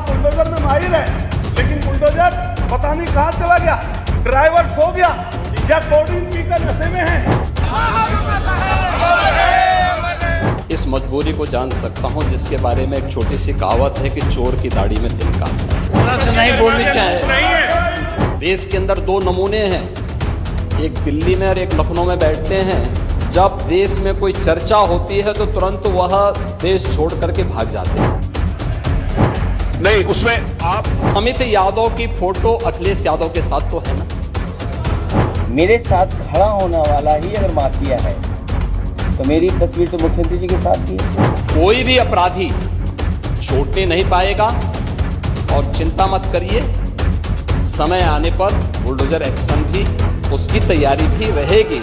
आप बुलडोजर में माहिर है, लेकिन बुलडोजर पता नहीं कहाँ चला गया, ड्राइवर सो गया या कोडीन पीकर नशे में है। इस मजबूरी को जान सकता हूं, जिसके बारे में एक छोटी सी कहावत है कि चोर की दाढ़ी में तिनका। नहीं बोलनी चाहिए। देश के अंदर दो नमूने हैं, एक दिल्ली में और एक लखनऊ में बैठते हैं। जब देश में कोई चर्चा होती है तो तुरंत वह देश छोड़ करके भाग जाते हैं। नहीं, उसमें आप अमित यादव की फोटो अखिलेश यादव के साथ तो है ना। मेरे साथ खड़ा होने वाला ही अगर माफिया है तो मेरी तस्वीर तो मुख्यमंत्री जी के साथ ही है। कोई भी अपराधी छूटने नहीं पाएगा और चिंता मत करिए, समय आने पर बुलडोजर एक्शन भी, उसकी तैयारी भी रहेगी।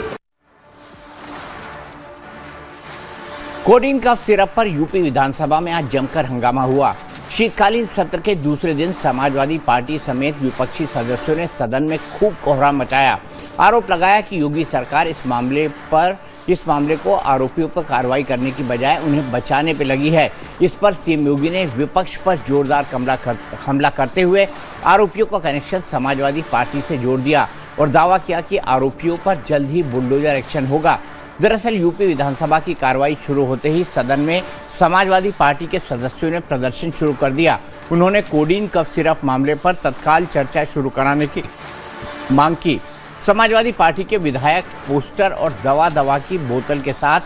कोडीन का सिरप पर यूपी विधानसभा में आज जमकर हंगामा हुआ। शीतकालीन सत्र के दूसरे दिन समाजवादी पार्टी समेत विपक्षी सदस्यों ने सदन में खूब कोहराम मचाया। आरोप लगाया कि योगी सरकार इस मामले को आरोपियों पर कार्रवाई करने की बजाय उन्हें बचाने पर लगी है। इस पर सीएम योगी ने विपक्ष पर जोरदार हमला करते हुए आरोपियों का कनेक्शन समाजवादी पार्टी से जोड़ दिया और दावा किया कि आरोपियों पर जल्द ही बुलडोजर एक्शन होगा। दरअसल यूपी विधानसभा की कार्रवाई शुरू होते ही सदन में समाजवादी पार्टी के सदस्यों ने प्रदर्शन शुरू कर दिया। उन्होंने कोडीन कफ सिरप मामले पर तत्काल चर्चा शुरू कराने की मांग की। समाजवादी पार्टी के विधायक पोस्टर और दवा की बोतल के साथ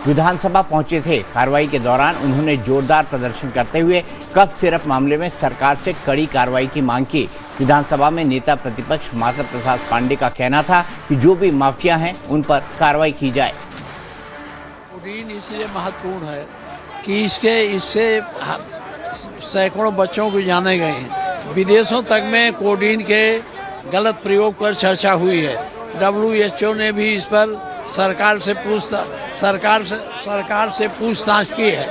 विधानसभा पहुंचे थे। कार्रवाई के दौरान उन्होंने जोरदार प्रदर्शन करते हुए कफ सिरप मामले में सरकार से कड़ी कार्रवाई की मांग की। विधानसभा में नेता प्रतिपक्ष माता प्रसाद पांडे का कहना था कि जो भी माफिया हैं उन पर कार्रवाई की जाए। कोडीन इसलिए महत्वपूर्ण है कि इससे सैकड़ों बच्चों को जाने गए हैं। विदेशों तक में कोडीन के गलत प्रयोग पर चर्चा हुई है। WHO ने भी इस पर सरकार से पूछताछ की है।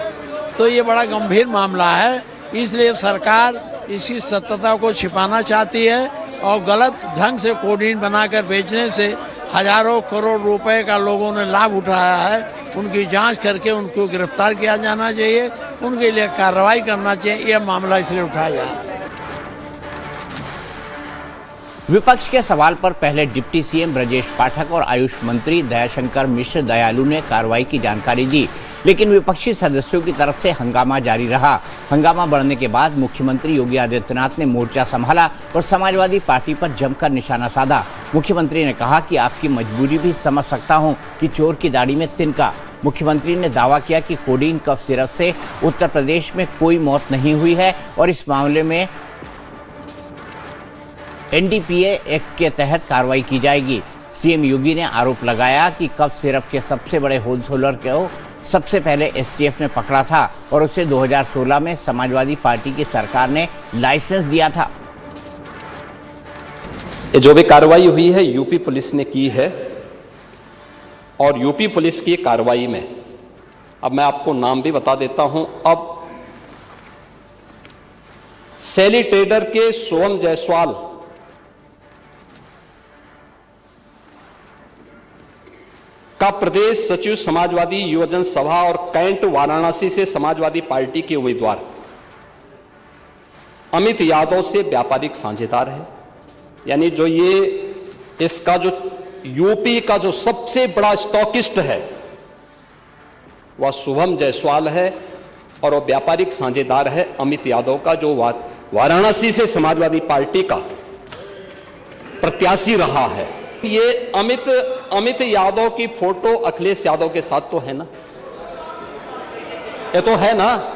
तो ये बड़ा गंभीर मामला है, इसलिए सरकार इसकी सत्यता को छिपाना चाहती है और गलत ढंग से कोडीन बनाकर बेचने से हजारों करोड़ रुपए का लोगों ने लाभ उठाया है। उनकी जांच करके उनको गिरफ्तार किया जाना चाहिए, उनके लिए कार्रवाई करना चाहिए। यह मामला इसलिए उठाया जाए। विपक्ष के सवाल पर पहले डिप्टी सीएम ब्रजेश पाठक और आयुष मंत्री दयाशंकर मिश्र दयालु ने कार्रवाई की जानकारी दी, लेकिन विपक्षी सदस्यों की तरफ से हंगामा जारी रहा। हंगामा बढ़ने के बाद मुख्यमंत्री योगी आदित्यनाथ ने मोर्चा संभाला और समाजवादी पार्टी पर जमकर निशाना साधा। मुख्यमंत्री ने कहा कि आपकी मजबूरी भी समझ सकता हूं कि चोर की दाढ़ी में तिनका। मुख्यमंत्री ने दावा किया कि कोडीन कफ सिरप से उत्तर प्रदेश में कोई मौत नहीं हुई है और इस मामले में NDPA एक्ट के तहत कार्रवाई की जाएगी। सीएम योगी ने आरोप लगाया कि कफ सिरप के सबसे बड़े होलसेलर को सबसे पहले STF ने पकड़ा था और उसे 2016 में समाजवादी पार्टी की सरकार ने लाइसेंस दिया था। जो भी कार्रवाई हुई है यूपी पुलिस ने की है और यूपी पुलिस की कार्रवाई में अब मैं आपको नाम भी बता देता हूं। अब सैली ट्रेडर के सोहम जायसवाल का प्रदेश सचिव समाजवादी युवजन सभा और कैंट वाराणसी से समाजवादी पार्टी के उम्मीदवार अमित यादव से व्यापारिक साझेदार है। यानी जो ये इसका जो यूपी का जो सबसे बड़ा स्टॉकिस्ट है वह शुभम जायसवाल है और वह व्यापारिक साझेदार है अमित यादव का, जो वाराणसी से समाजवादी पार्टी का प्रत्याशी रहा है। ये अमित यादव की फोटो अखिलेश यादव के साथ तो है ना, ये तो है ना।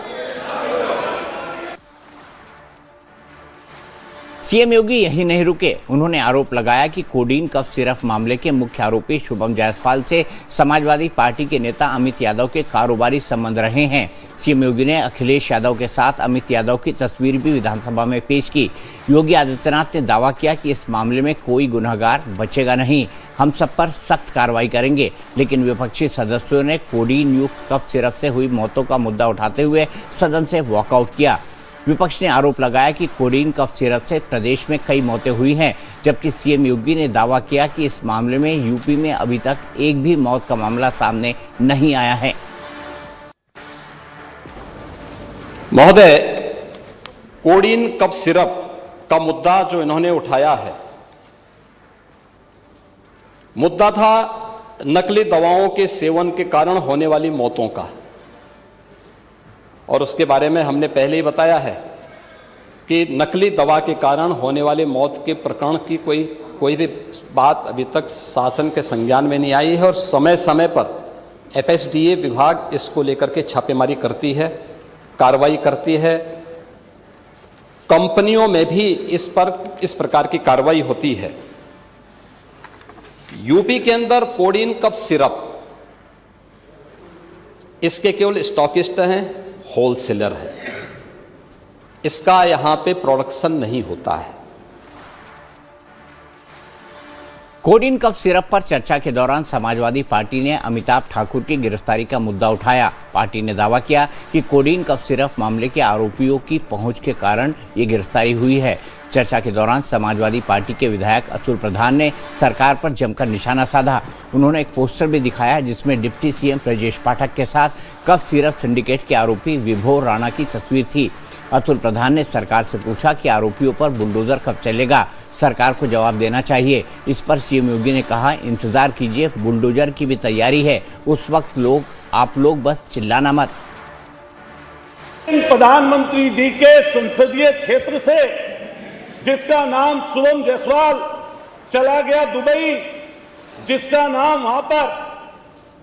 सीएम योगी यही नहीं रुके, उन्होंने आरोप लगाया कि कोडीन कफ सिरप मामले के मुख्य आरोपी शुभम जायसवाल से समाजवादी पार्टी के नेता अमित यादव के कारोबारी संबंध रहे हैं। सीएम योगी ने अखिलेश यादव के साथ अमित यादव की तस्वीर भी विधानसभा में पेश की। योगी आदित्यनाथ ने दावा किया कि इस मामले में कोई गुनहगार बचेगा नहीं, हम सब पर सख्त कार्रवाई करेंगे। लेकिन विपक्षी सदस्यों ने कोडीन युक्त कफ सिरप से हुई मौतों का मुद्दा उठाते हुए सदन से वॉकआउट किया। विपक्ष ने आरोप लगाया कि कोडीन कफ सिरप से प्रदेश में कई मौतें हुई हैं, जबकि सीएम योगी ने दावा किया कि इस मामले में यूपी में अभी तक एक भी मौत का मामला सामने नहीं आया है। महोदय, कोडीन कफ सिरप का मुद्दा जो इन्होंने उठाया है, मुद्दा था नकली दवाओं के सेवन के कारण होने वाली मौतों का, और उसके बारे में हमने पहले ही बताया है कि नकली दवा के कारण होने वाली मौत के प्रकरण की कोई भी बात अभी तक शासन के संज्ञान में नहीं आई है, और समय समय पर FSDA विभाग इसको लेकर के छापेमारी करती है, कार्रवाई करती है। कंपनियों में भी इस प्रकार की कार्रवाई होती है। यूपी के अंदर कोडीन कफ सिरप इसके केवल स्टॉकिस्ट हैं, होलसेलर हैं, इसका यहां पे प्रोडक्शन नहीं होता है। कोडीन कफ सिरप पर चर्चा के दौरान समाजवादी पार्टी ने अमिताभ ठाकुर की गिरफ्तारी का मुद्दा उठाया। पार्टी ने दावा किया कि कोडीन कफ सिरप मामले के आरोपियों की पहुंच के कारण ये गिरफ्तारी हुई है। चर्चा के दौरान समाजवादी पार्टी के विधायक अतुल प्रधान ने सरकार पर जमकर निशाना साधा। उन्होंने एक पोस्टर भी दिखाया जिसमें डिप्टी सीएम ब्रजेश पाठक के साथ कफ सिरप सिंडिकेट के आरोपी विभोर राणा की तस्वीर थी। अतुल प्रधान ने सरकार से पूछा कि आरोपियों पर बुलडोजर कब चलेगा, सरकार को जवाब देना चाहिए। इस पर सीएम योगी ने कहा, इंतजार कीजिए, बुलडोजर की भी तैयारी है, उस वक्त आप लोग बस चिल्लाना मत। प्रधानमंत्री जी के संसदीय क्षेत्र से जिसका नाम शुभम जायसवाल चला गया दुबई, जिसका नाम वहां पर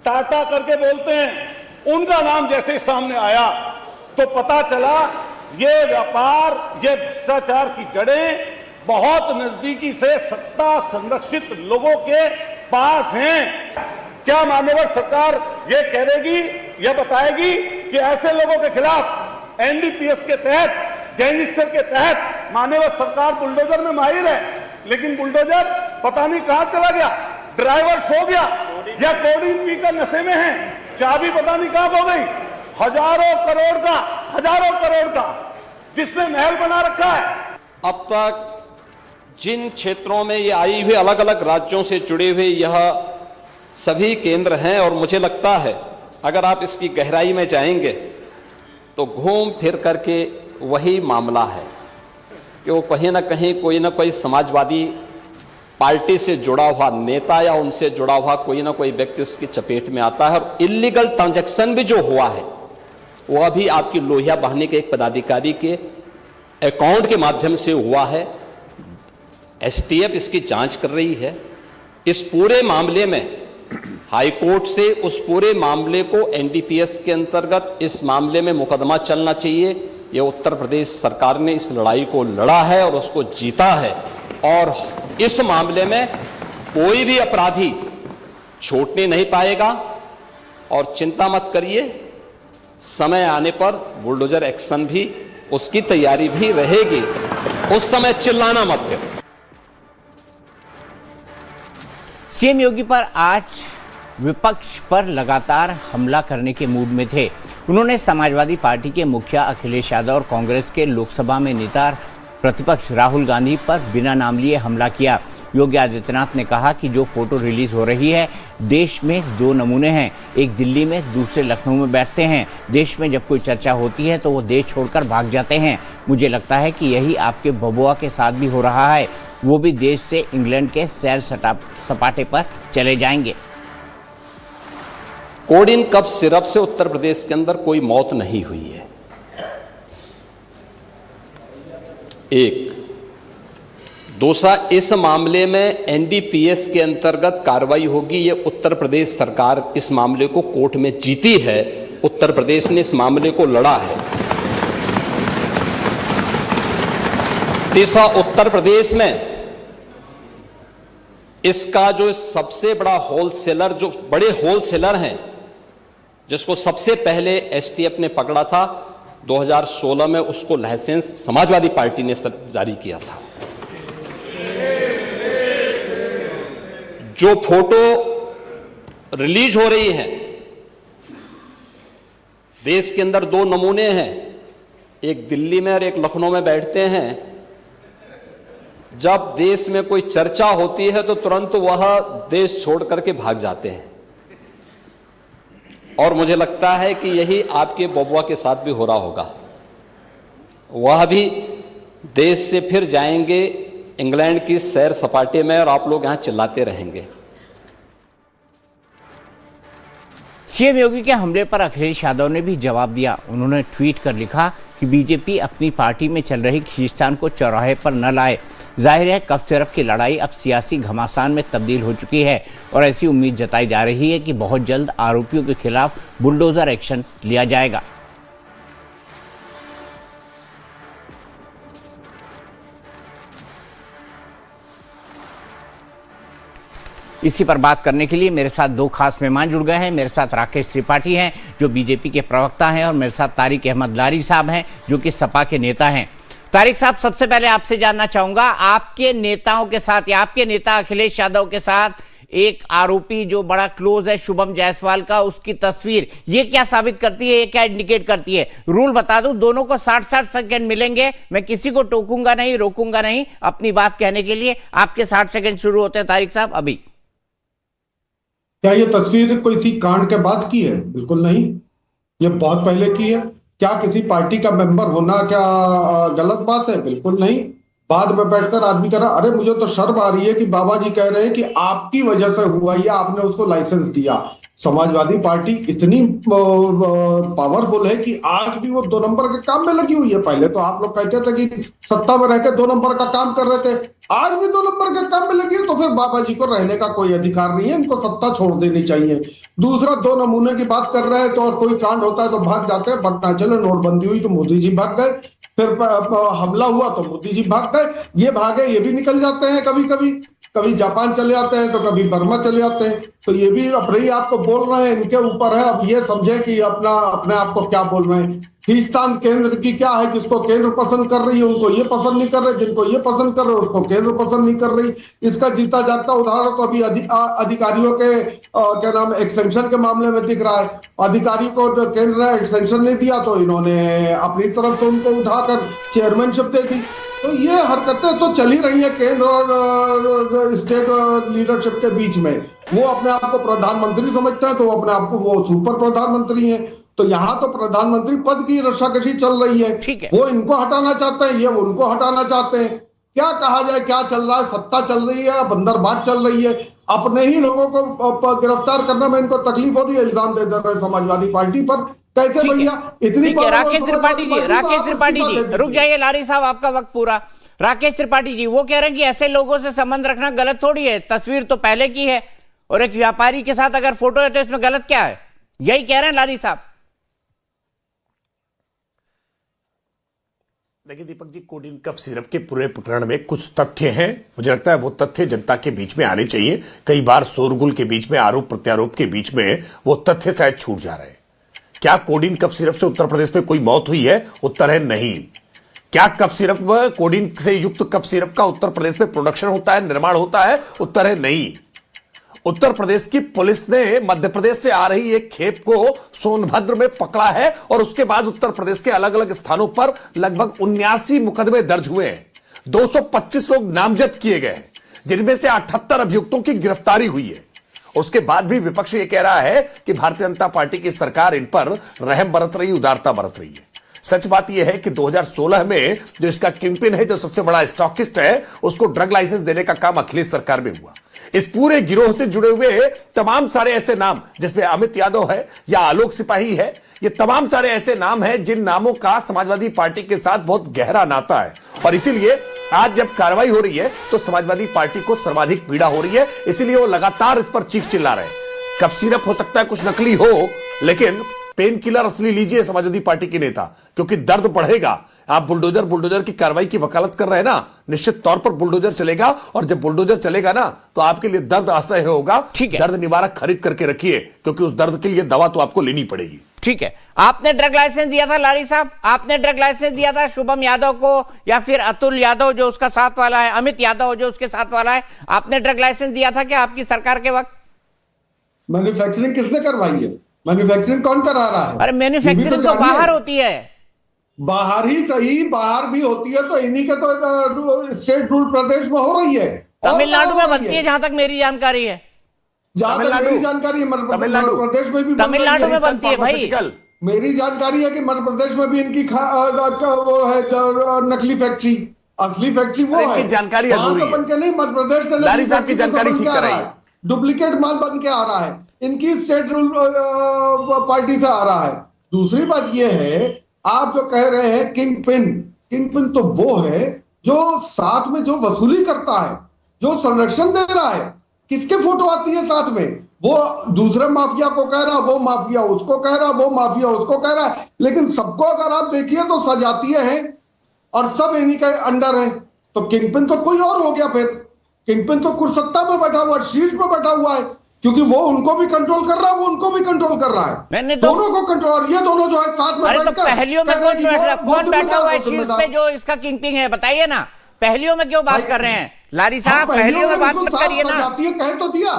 टाटा करके बोलते हैं, उनका नाम जैसे सामने आया तो पता चला ये व्यापार, ये भ्रष्टाचार की जड़ें बहुत नजदीकी से सत्ता संरक्षित लोगों के पास हैं। क्या माननीय सरकार ये कह देगी, ये बताएगी कि ऐसे लोगों के खिलाफ NDPS के तहत, गैंगस्टर के तहत माननीय सरकार बुलडोजर में माहिर है, लेकिन बुलडोजर पता नहीं कहां चला गया, ड्राइवर सो गया या कोडीन पीकर नशे में है, चाबी पता नहीं कहां खो गई। हजारों करोड़ का जिसने महल बना रखा है। अब तक जिन क्षेत्रों में ये आई हुई अलग अलग राज्यों से जुड़े हुए यह सभी केंद्र हैं, और मुझे लगता है अगर आप इसकी गहराई में जाएंगे तो घूम फिर करके वही मामला है कि वो कहीं ना कहीं कोई ना कोई समाजवादी पार्टी से जुड़ा हुआ नेता या उनसे जुड़ा हुआ कोई ना कोई व्यक्ति उसकी चपेट में आता है। और इलीगल ट्रांजैक्शन भी जो हुआ है वह भी आपकी लोहिया बहाने के एक पदाधिकारी के अकाउंट के माध्यम से हुआ है। STF इसकी जांच कर रही है। इस पूरे मामले में हाई कोर्ट से उस पूरे मामले को NDPS के अंतर्गत इस मामले में मुकदमा चलना चाहिए। ये उत्तर प्रदेश सरकार ने इस लड़ाई को लड़ा है और उसको जीता है, और इस मामले में कोई भी अपराधी छूटने नहीं पाएगा। और चिंता मत करिए, समय आने पर बुलडोजर एक्शन भी, उसकी तैयारी भी रहेगी, उस समय चिल्लाना मत करो। सीएम योगी पर आज विपक्ष पर लगातार हमला करने के मूड में थे। उन्होंने समाजवादी पार्टी के मुखिया अखिलेश यादव और कांग्रेस के लोकसभा में नेता प्रतिपक्ष राहुल गांधी पर बिना नाम लिए हमला किया। योगी आदित्यनाथ ने कहा कि जो फोटो रिलीज हो रही है, देश में दो नमूने हैं, एक दिल्ली में, दूसरे लखनऊ में बैठते हैं। देश में जब कोई चर्चा होती है तो वो देश छोड़कर भाग जाते हैं। मुझे लगता है कि यही आपके बबुआ के साथ भी हो रहा है, वो भी देश से इंग्लैंड के सैर सपाटे पर चले जाएंगे। कोडीन कफ सिरप से उत्तर प्रदेश के अंदर कोई मौत नहीं हुई है। एक दूसरा, इस मामले में NDPS के अंतर्गत कार्रवाई होगी। ये उत्तर प्रदेश सरकार इस मामले को कोर्ट में जीती है, उत्तर प्रदेश ने इस मामले को लड़ा है। तीसरा, उत्तर प्रदेश में इसका जो सबसे बड़ा होलसेलर, जो बड़े होलसेलर हैं, जिसको सबसे पहले STF ने पकड़ा था 2016 में, उसको लाइसेंस समाजवादी पार्टी ने जारी किया था। जो फोटो रिलीज हो रही है, देश के अंदर दो नमूने हैं, एक दिल्ली में और एक लखनऊ में बैठते हैं। जब देश में कोई चर्चा होती है तो तुरंत वह देश छोड़ करके भाग जाते हैं, और मुझे लगता है कि यही आपके बबुआ के साथ भी हो रहा होगा। वह भी देश से फिर जाएंगे इंग्लैंड की सैर सपाटे में और आप लोग यहां चिल्लाते रहेंगे। सीएम योगी के हमले पर अखिलेश यादव ने भी जवाब दिया। उन्होंने ट्वीट कर लिखा कि बीजेपी अपनी पार्टी में चल रही खींचतान को चौराहे पर न लाए। जाहिर है कफ सिरप की लड़ाई अब सियासी घमासान में तब्दील हो चुकी है और ऐसी उम्मीद जताई जा रही है कि बहुत जल्द आरोपियों के खिलाफ बुलडोजर एक्शन लिया जाएगा। इसी पर बात करने के लिए मेरे साथ दो खास मेहमान जुड़ गए हैं। मेरे साथ राकेश त्रिपाठी हैं जो बीजेपी के प्रवक्ता हैं और मेरे साथ तारिक अहमद लारी साहब हैं जो कि सपा के नेता हैं। तारिक साहब, सबसे पहले आपसे जानना चाहूंगा, आपके नेताओं के साथ या आपके नेता अखिलेश यादव के साथ एक आरोपी जो बड़ा क्लोज है शुभम जायसवाल का, उसकी तस्वीर, ये क्या साबित करती है, ये क्या इंडिकेट करती है? रूल बता दूं, दोनों को 60-60 सेकंड मिलेंगे। मैं किसी को टोकूंगा नहीं, रोकूंगा नहीं अपनी बात कहने के लिए। आपके 60 सेकंड शुरू होते हैं तारिक साहब अभी। क्या ये तस्वीर कोई सी कांड के बाद की है? बिल्कुल नहीं, ये बहुत पहले की है। क्या किसी पार्टी का मेंबर होना क्या गलत बात है? बिल्कुल नहीं। बाद में बैठकर आदमी कह रहा, अरे मुझे तो शर्म आ रही है कि बाबा जी कह रहे हैं कि आपकी वजह से हुआ, या आपने उसको लाइसेंस दिया। समाजवादी पार्टी इतनी पावरफुल है कि आज भी वो 2 नंबर के काम में लगी हुई है। पहले तो आप लोग कहते थे कि सत्ता में रहकर 2 नंबर का काम कर रहे थे, आज भी 2 नंबर के काम में लगी है। तो फिर बाबा जी को रहने का कोई अधिकार नहीं है, इनको सत्ता छोड़ देनी चाहिए। दूसरा, 2 नमूने की बात कर रहे हैं तो और कोई कांड होता है तो भाग जाते हैं। पटना चले, नोटबंदी हुई तो मोदी जी भाग गए, फिर हमला हुआ तो मोदी जी भाग गए। ये भागे, ये भी निकल जाते हैं कभी जापान चले जाते हैं तो कभी बर्मा चले जाते हैं। तो ये भी अपने ही आपको बोल रहे हैं, इनके ऊपर है। अब ये समझे कि अपने आप को क्या बोल रहे हैं। खींचतान केंद्र की क्या है? जिसको केंद्र पसंद कर रही है उनको ये पसंद नहीं कर रहे, जिनको ये पसंद कर रहे उसको केंद्र पसंद नहीं कर रही। इसका जीता जागता उदाहरण तो अभी अधिकारियों के क्या नाम एक्सटेंशन के मामले में दिख रहा है। अधिकारी को केंद्र ने एक्सटेंशन नहीं दिया तो इन्होंने अपनी तरफ से उनको उठाकर चेयरमैनशिप दे दी। तो ये हरकतें तो चल ही रही है केंद्र और स्टेट लीडरशिप के बीच में। वो अपने आप को प्रधानमंत्री समझते हैं तो वो अपने आप को वो सुपर प्रधानमंत्री हैं। तो यहाँ तो प्रधानमंत्री पद की रस्साकशी चल रही है। ठीक है, वो इनको हटाना चाहते हैं, ये उनको हटाना चाहते हैं। क्या कहा जाए, क्या चल रहा है? सत्ता चल रही है, बंदरबांट चल रही है। अपने ही लोगों को गिरफ्तार करने में इनको तकलीफ हो रही है, इल्जाम दे रहे हैं समाजवादी पार्टी पर। कैसे भैया इतनी? राकेश त्रिपाठी जी रुक जाइए। लारी साहब आपका वक्त पूरा। राकेश त्रिपाठी जी वो कह रहे हैं कि ऐसे लोगों से संबंध रखना गलत थोड़ी है, तस्वीर तो पहले की है और एक व्यापारी के साथ अगर फोटो है तो इसमें गलत क्या है? यही कह रहे हैं लारी साहब। देखिए Deepak ji, coding cough syrup के पूरे प्रकरण में कुछ तथ्य हैं, मुझे लगता है वो तथ्य जनता के बीच में आने चाहिए। कई बार शोरगुल के बीच में, आरोप प्रत्यारोप के बीच में वो तथ्य शायद छूट जा रहे हैं। क्या कोडिन कफ सिरप से उत्तर प्रदेश में कोई मौत हुई है? उत्तर है नहीं। क्या कफ सिरप, कोडिन से युक्त कफ सिरप का उत्तर प्रदेश में प्रोडक्शन होता है, निर्माण होता है? उत्तर है नहीं। उत्तर प्रदेश की पुलिस ने मध्य प्रदेश से आ रही एक खेप को सोनभद्र में पकड़ा है और उसके बाद उत्तर प्रदेश के अलग अलग स्थानों पर लगभग 79 मुकदमे दर्ज हुए हैं। 225 लोग नामजद किए गए हैं, जिनमें से 78 अभियुक्तों की गिरफ्तारी हुई है। उसके बाद भी विपक्ष ये कह रहा है कि भारतीय जनता पार्टी की सरकार इन पर रहम बरत रही, उदारता बरत रही है। सच बात यह है कि 2016 में जो इसका किंगपिन है, जो सबसे बड़ा स्टॉकिस्ट है, उसको ड्रग लाइसेंस देने का काम अखिलेश सरकार में हुआ। इस पूरे गिरोह से जुड़े हुए तमाम सारे ऐसे नाम, जिसमें अमित यादव है या आलोक सिपाही है, ये तमाम सारे ऐसे नाम हैं जिन नामों का समाजवादी पार्टी के साथ बहुत गहरा नाता है। और इसीलिए आज जब कार्रवाई हो रही है तो समाजवादी पार्टी को सर्वाधिक पीड़ा हो रही है। इसीलिए वो लगातार इस पर चीख चिल्ला रहे हैं। कफ सिरप हो सकता है कुछ नकली हो, लेकिन पेन किलर असली लीजिए समाजवादी पार्टी के नेता, क्योंकि दर्द बढ़ेगा। आप बुलडोजर की कार्रवाई की वकालत कर रहे हैं ना, निश्चित तौर पर बुलडोजर चलेगा और जब बुलडोजर चलेगा ना तो आपके लिए दर्द असह्य होगा। दर्द निवारक खरीद करके रखिए, क्योंकि उस दर्द के लिए दवा तो आपको लेनी पड़ेगी। ठीक है, आपने ड्रग लाइसेंस दिया था लारी साहब, आपने ड्रग लाइसेंस दिया था शुभम यादव को या फिर अतुल यादव जो उसका साथ वाला है, अमित यादव जो उसके साथ वाला है, आपने ड्रग लाइसेंस दिया था क्या आपकी सरकार के वक्त? मैन्युफैक्चरिंग किसने करवाई है? मैन्युफैक्चरिंग कौन करा रहा है? अरे मैन्युफैक्चरिंग तो बाहर होती है। बाहर ही सही, बाहर भी होती है तो इन्हीं के तो स्टेट रूल प्रदेश में हो रही है। तमिलनाडु में बनती है जहां तक मेरी जानकारी है। जहां तक मेरी जानकारी है, तमिलनाडु प्रदेश में भी तमिलनाडु में बनती है भाई। मेरी जानकारी है कि मध्य प्रदेश में भी इनकी वो है नकली फैक्ट्री, असली फैक्ट्री वो है। जानकारी वहां तो बन के नहीं, मध्य प्रदेश से लारी साहब की जानकारी ठीक कर रही है। डुप्लीकेट माल बन के आ रहा है, इनकी स्टेट रूल पार्टी से आ रहा है। दूसरी बात ये है, आप जो कह रहे हैं किंग पिन तो वो है जो साथ में जो वसूली करता है, जो संरक्षण दे रहा है। किसके फोटो आती है साथ में? वो दूसरे माफिया को कह रहा, वो माफिया उसको कह रहा, वो माफिया उसको कह रहा है, लेकिन सबको अगर आप देखिए तो सजातीय हैं और सब इन्हीं के अंडर हैं। तो किंगपिन तो कोई और हो गया। फिर किंगपिन तो कुछ सत्ता पे बैठा हुआ, शीर्ष पे बैठा हुआ है, क्योंकि वो उनको भी कंट्रोल कर रहा है, वो उनको भी कंट्रोल कर रहा है। मैंने तो दोनों को कंट्रोल, ये दोनों जो है साथ में अरे तो पहलियों में कौन बैठा हुआ है शीर्ष पे जो इसका किंगपिन है? बताइए ना, पहलियों में क्यों बात कर रहे हैं लारी साहब? पहलियों में बात मत करिए ना। सजातीय कह तो दिया,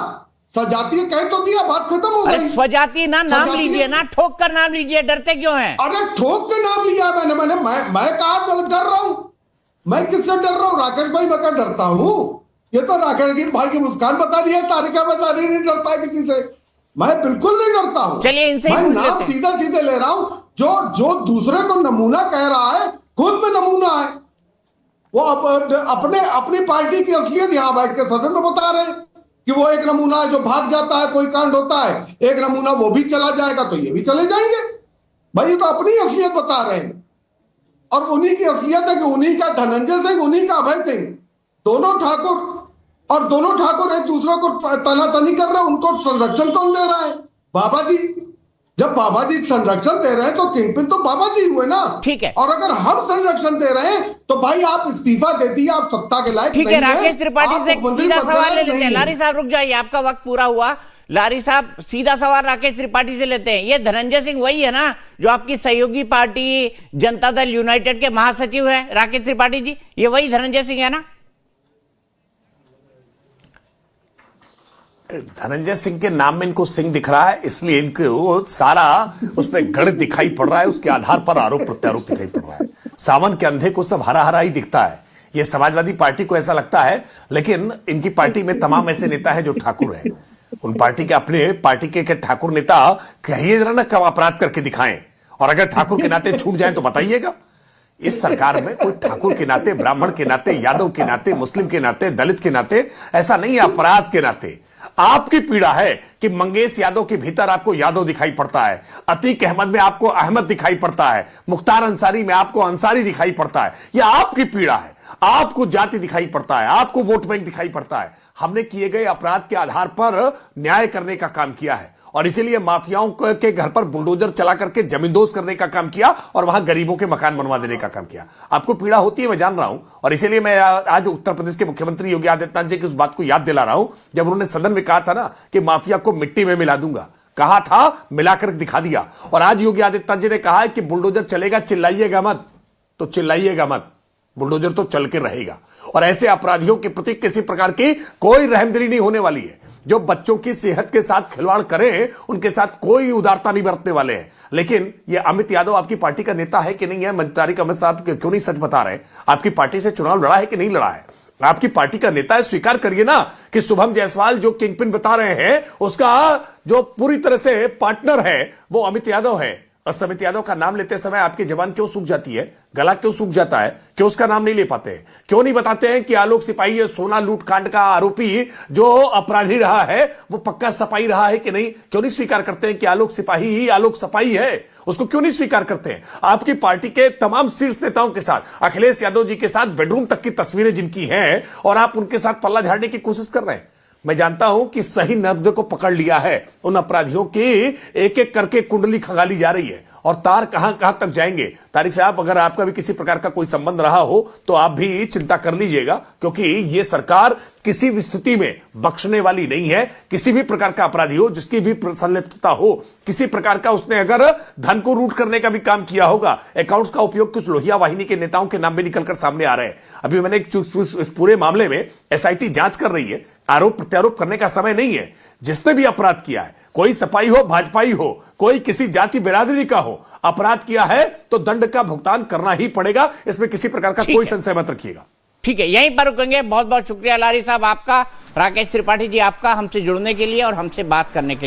सजातीय कह तो दिया, बात खत्म हो गई। स्वजाति ना नाम लीजिए ना, ठोक कर नाम लीजिए, डरते क्यों हैं? अरे ठोक के नाम लिया मैं कहा डर रहा हूं? मैं किससे डर रहा हूं? राकेश भाई मैं क्या डरता हूं? ये तो राकेश भाई की मुस्कान बता रही है, तारिका बता रही नहीं डरता है किसी से। मैं बिल्कुल नहीं डरता हूं। चलिए इनसे मैं नाम सीधा सीधे ले रहा हूं। जो दूसरे को नमूना कह रहा है, खुद में नमूना है। वो अपनी पार्टी की असलियत यहां बैठ के सदन में बता रहे हैं कि वो एक नमूना है जो भाग जाता है, कोई कांड होता है, एक नमूना वो भी चला जाएगा तो ये भी चले जाएंगे। भाई ये तो अपनी असलियत बता रहे हैं, और उन्हीं की असलियत है कि उन्हीं का धनंजय सिंह, उन्हीं का अभय सिंह, दोनों ठाकुर एक दूसरे को तनातनी कर रहे हैं। उनको संरक्षण कौन दे रहा है? बाबा जी। जब बाबा जी संरक्षण दे रहे हैं तो किंगपिन तो बाबा जी हुए ना। ठीक है। और अगर हम संरक्षण दे रहे हैं तो भाई आप इस्तीफा दे दिए, आप सत्ता के लायक नहीं है। ठीक है, राकेश त्रिपाठी से एक सीधा सवाल ले लेते हैं। लारी साहब रुक जाइए, आपका वक्त पूरा हुआ। लारी साहब सीधा सवाल राकेश त्रिपाठी से लेते हैं। ये धनंजय सिंह वही है ना जो आपकी सहयोगी पार्टी जनता दल यूनाइटेड के महासचिव है? राकेश त्रिपाठी जी, ये वही धनंजय सिंह है ना? धनंजय सिंह के नाम में इनको सिंह दिख रहा है, इसलिए इनको सारा उसमें गणित दिखाई पड़ रहा है, उसके आधार पर आरोप प्रत्यारोप दिखाई पड़ रहा है। सावन के अंधे को सब हरा हरा ही दिखता है। ये समाजवादी पार्टी को ऐसा लगता है, लेकिन इनकी पार्टी में तमाम ऐसे नेता हैं जो ठाकुर हैं। उन पार्टी के अपने पार्टी के ठाकुर नेता कहिए जरा ना कब अपराध करके दिखाएं, और अगर ठाकुर के नाते छूट जाए तो बताइएगा। इस सरकार में कोई ठाकुर के नाते, ब्राह्मण के नाते, यादव के नाते, मुस्लिम के नाते, दलित के नाते ऐसा नहीं है, अपराध के नाते। आपकी पीड़ा है कि मंगेश यादव के भीतर आपको यादव दिखाई पड़ता है, अतीक अहमद में आपको अहमद दिखाई पड़ता है, मुख्तार अंसारी में आपको अंसारी दिखाई पड़ता है। यह आपकी पीड़ा है। आपको जाति दिखाई पड़ता है, आपको वोट बैंक दिखाई पड़ता है। हमने किए गए अपराध के आधार पर न्याय करने का काम किया है, और इसीलिए माफियाओं के घर पर बुलडोजर चला करके जमींदोज करने का काम किया और वहां गरीबों के मकान बनवा देने का काम किया। आपको पीड़ा होती है, मैं जान रहा हूं, और इसीलिए मैं आज उत्तर प्रदेश के मुख्यमंत्री योगी आदित्यनाथ जी की उस बात को याद दिला रहा हूं जब उन्होंने सदन में कहा था ना कि माफिया को मिट्टी में मिला दूंगा। कहा था, मिलाकर दिखा दिया। और आज योगी आदित्यनाथ जी ने कहा है कि बुलडोजर चलेगा, चिल्लाइएगा मत। तो चिल्लाइएगा मत, बुलडोजर तो चल के रहेगा। और ऐसे अपराधियों के प्रति किसी प्रकार की कोई रहमदिली नहीं होने वाली है। जो बच्चों की सेहत के साथ खिलवाड़ करें, उनके साथ कोई उदारता नहीं बरतने वाले हैं। लेकिन ये अमित यादव आपकी पार्टी का नेता है कि नहीं है? तारिक अमित साहब क्यों नहीं सच बता रहे? आपकी पार्टी से चुनाव लड़ा है कि नहीं लड़ा है? आपकी पार्टी का नेता है, स्वीकार करिए ना कि शुभम जायसवाल जो किंगपिन बता रहे हैं, उसका जो पूरी तरह से पार्टनर है वो अमित यादव है। और अमित यादव का नाम लेते समय आपकी जबान क्यों सूख जाती है, गला क्यों सूख जाता है? क्यों उसका नाम नहीं ले पाते हैं? क्यों नहीं बताते हैं कि आलोक सिपाही ये सोना लूट कांड का आरोपी जो अपराधी रहा है वो पक्का सपाही रहा है कि नहीं? क्यों नहीं स्वीकार करते हैं कि आलोक सिपाही ही आलोक सपाही है? उसको क्यों नहीं स्वीकार करते हैं? आपकी पार्टी के तमाम शीर्ष नेताओं के साथ, अखिलेश यादव जी के साथ बेडरूम तक की तस्वीरें जिनकी हैं, और आप उनके साथ पल्ला झाड़ने की कोशिश कर रहे हैं। मैं जानता हूं कि सही नब्ज को पकड़ लिया है। उन अपराधियों की एक एक करके कुंडली खंगाली जा रही है, और तार कहां कहां तक जाएंगे। तारिक साहब, अगर आपका भी किसी प्रकार का कोई संबंध रहा हो तो आप भी चिंता कर लीजिएगा, क्योंकि यह सरकार किसी भी स्थिति में बख्शने वाली नहीं है। किसी भी प्रकार का अपराधी हो, जिसकी भी संलिप्तता हो, किसी प्रकार का उसने अगर धन को लूट करने का भी काम किया होगा, अकाउंट्स का उपयोग कुछ लोहिया वाहिनी के नेताओं के नाम में निकलकर सामने आ रहे हैं। अभी मैंने इस पूरे मामले में एसआईटी जांच कर रही है। आरोप प्रत्यारोप करने का समय नहीं है। जिसने भी अपराध किया है, कोई सपाई हो, भाजपाई हो, कोई किसी जाति बिरादरी का हो, अपराध किया है तो दंड का भुगतान करना ही पड़ेगा। इसमें किसी प्रकार का कोई संशय मत रखिएगा। ठीक है, यहीं पर रुकेंगे। बहुत बहुत शुक्रिया लारी साहब आपका, राकेश त्रिपाठी जी आपका, हमसे जुड़ने के लिए और हमसे बात करने के लिए।